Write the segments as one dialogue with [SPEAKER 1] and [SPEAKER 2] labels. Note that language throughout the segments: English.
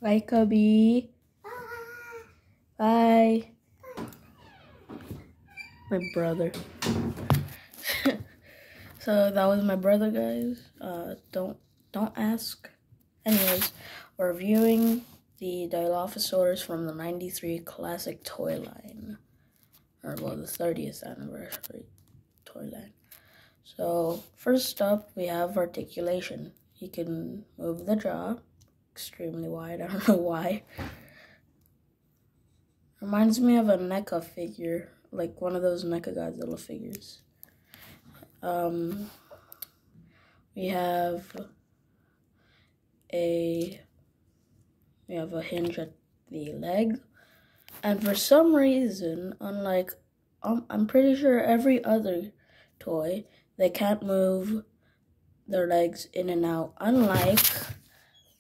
[SPEAKER 1] Bye, Cubby. Bye. My brother. So that was my brother, guys. Don't ask. Anyways, we're reviewing the Dilophasaurus from the '93 classic toy line, or well, the 30th anniversary toy line. So first up, we have articulation. He can move the jaw extremely wide. I don't know why. Reminds me of a NECA figure, like one of those NECA Godzilla figures. We have a hinge at the leg, and for some reason, unlike I'm pretty sure every other toy, they can't move their legs in and out, unlike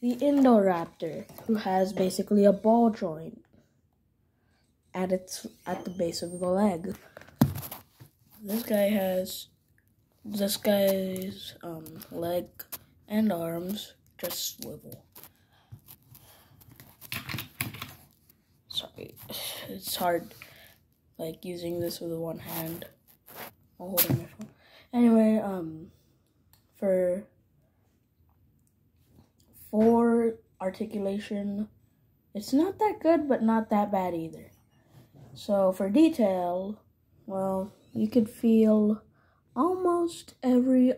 [SPEAKER 1] the Indoraptor, who has basically a ball joint at the base of the leg. This guy's leg and arms just swivel. Sorry, it's hard, like, using this with one hand while holding my phone. Anyway, for articulation, it's not that good, but not that bad either. So for detail, well, you could feel almost every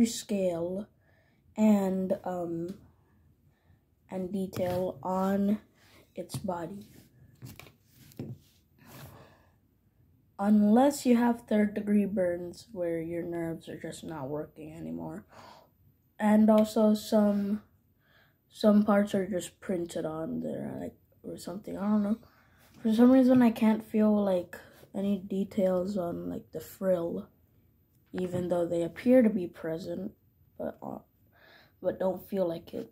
[SPEAKER 1] scale and detail on its body, unless you have third-degree burns where your nerves are just not working anymore, and also some parts are just printed on there, like, or something. I don't know. For some reason, I can't feel like any details on like the frill, even though they appear to be present, but don't feel like it.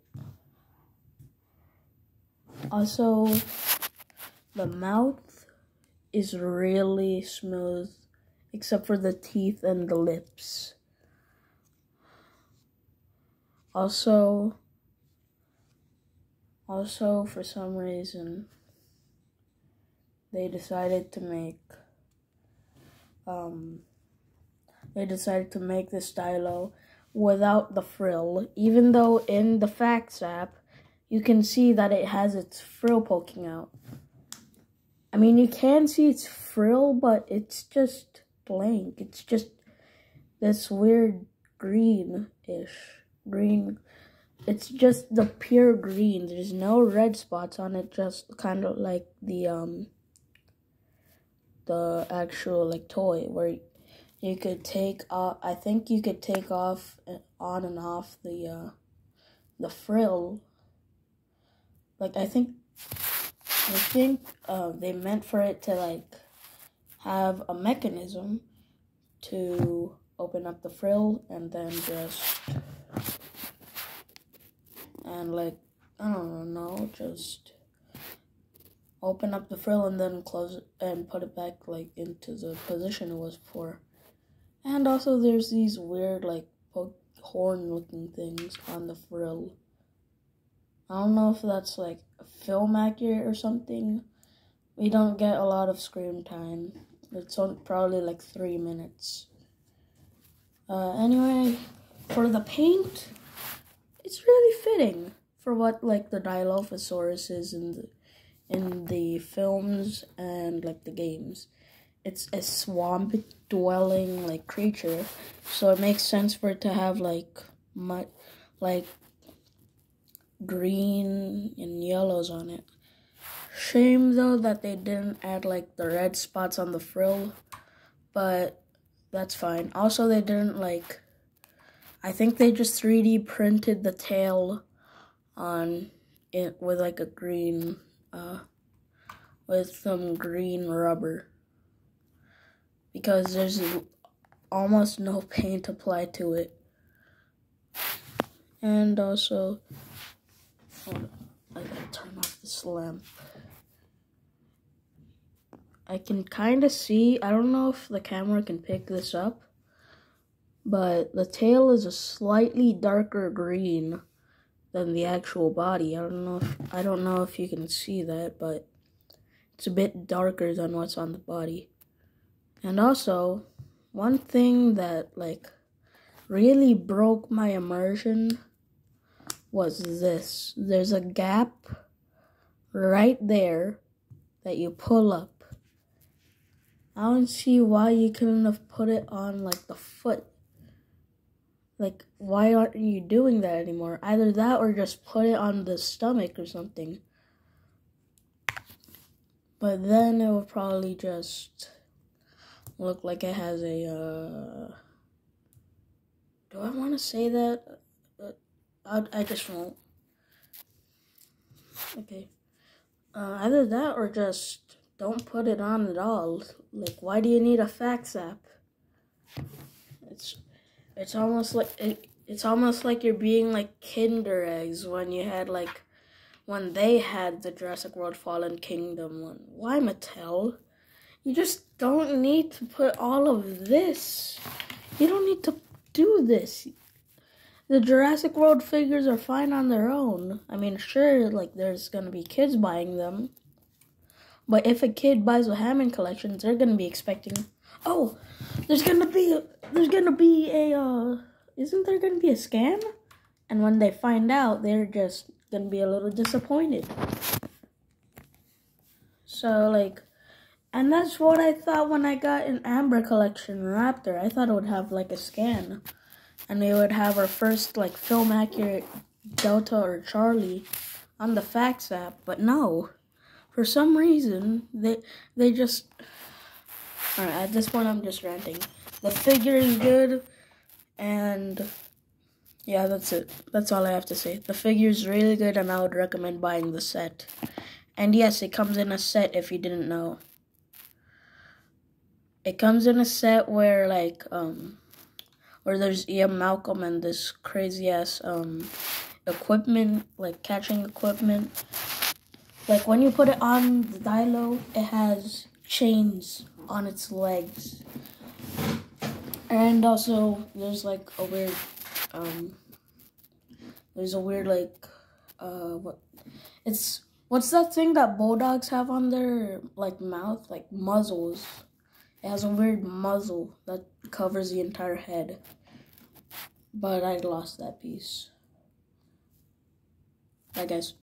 [SPEAKER 1] Also, the mouth is really smooth, except for the teeth and the lips. Also, for some reason, they decided to make this stylo without the frill, even though in the facts app you can see that it has its frill poking out. I mean, you can see its frill, but it's just blank. It's just this weird green. It's just the pure green. There's no red spots on it, just kind of like the actual like toy where you could take off. I think you could take off on and off the frill. Like I think they meant for it to like have a mechanism to open up the frill and then just just open up the frill and then close it and put it back like into the position it was before. And also there's these weird like horn looking things on the frill. I don't know if that's like film accurate or something. We don't get a lot of screen time. It's probably like 3 minutes. Anyway, for the paint, it's really fitting for what like the Dilophasaurus is in the films and like the games. It's a swamp dwelling like creature, so it makes sense for it to have like green and yellows on it. Shame though that they didn't add like the red spots on the frill, but that's fine. Also, they didn't like, I think they just 3D printed the tail on it with like a green, with some green rubber, because there's almost no paint applied to it. And also, hold on, I gotta turn off this lamp. I can kind of see, I don't know if the camera can pick this up, but the tail is a slightly darker green than the actual body. I don't know if you can see that, but it's a bit darker than what's on the body. And also, one thing that like really broke my immersion was this. There's a gap right there that you pull up. I don't see why you couldn't have put it on like the foot. Like, why aren't you doing that anymore? Either that or just put it on the stomach or something. But then it would probably just look like it has a, do I want to say that? I just won't. Okay. Either that or just don't put it on at all. Like, why do you need a fax app? It's almost like you're being like Kinder Eggs when you had like when they had the Jurassic World Fallen Kingdom one. Why, Mattel? You just don't need to put all of this. You don't need to do this. The Jurassic World figures are fine on their own. I mean, sure, like there's gonna be kids buying them. But if a kid buys a Hammond collection, they're gonna be expecting, oh, isn't there gonna be a scan? And when they find out, they're just gonna be a little disappointed. So like, and that's what I thought when I got an Amber collection Raptor. I thought it would have like a scan, and we would have our first like film accurate Delta or Charlie on the fax app. But no, for some reason they just. Alright, at this point I'm just ranting. The figure is good, and yeah, that's it. That's all I have to say. The figure is really good, and I would recommend buying the set. And yes, it comes in a set if you didn't know. It comes in a set where like where there's Ian Malcolm and this crazy ass equipment, like catching equipment. Like when you put it on the Dilo, it has chains on its legs. And also there's like a weird what's that thing that bulldogs have on their like mouth, like muzzles? It has a weird muzzle that covers the entire head. But I lost that piece. Bye guys.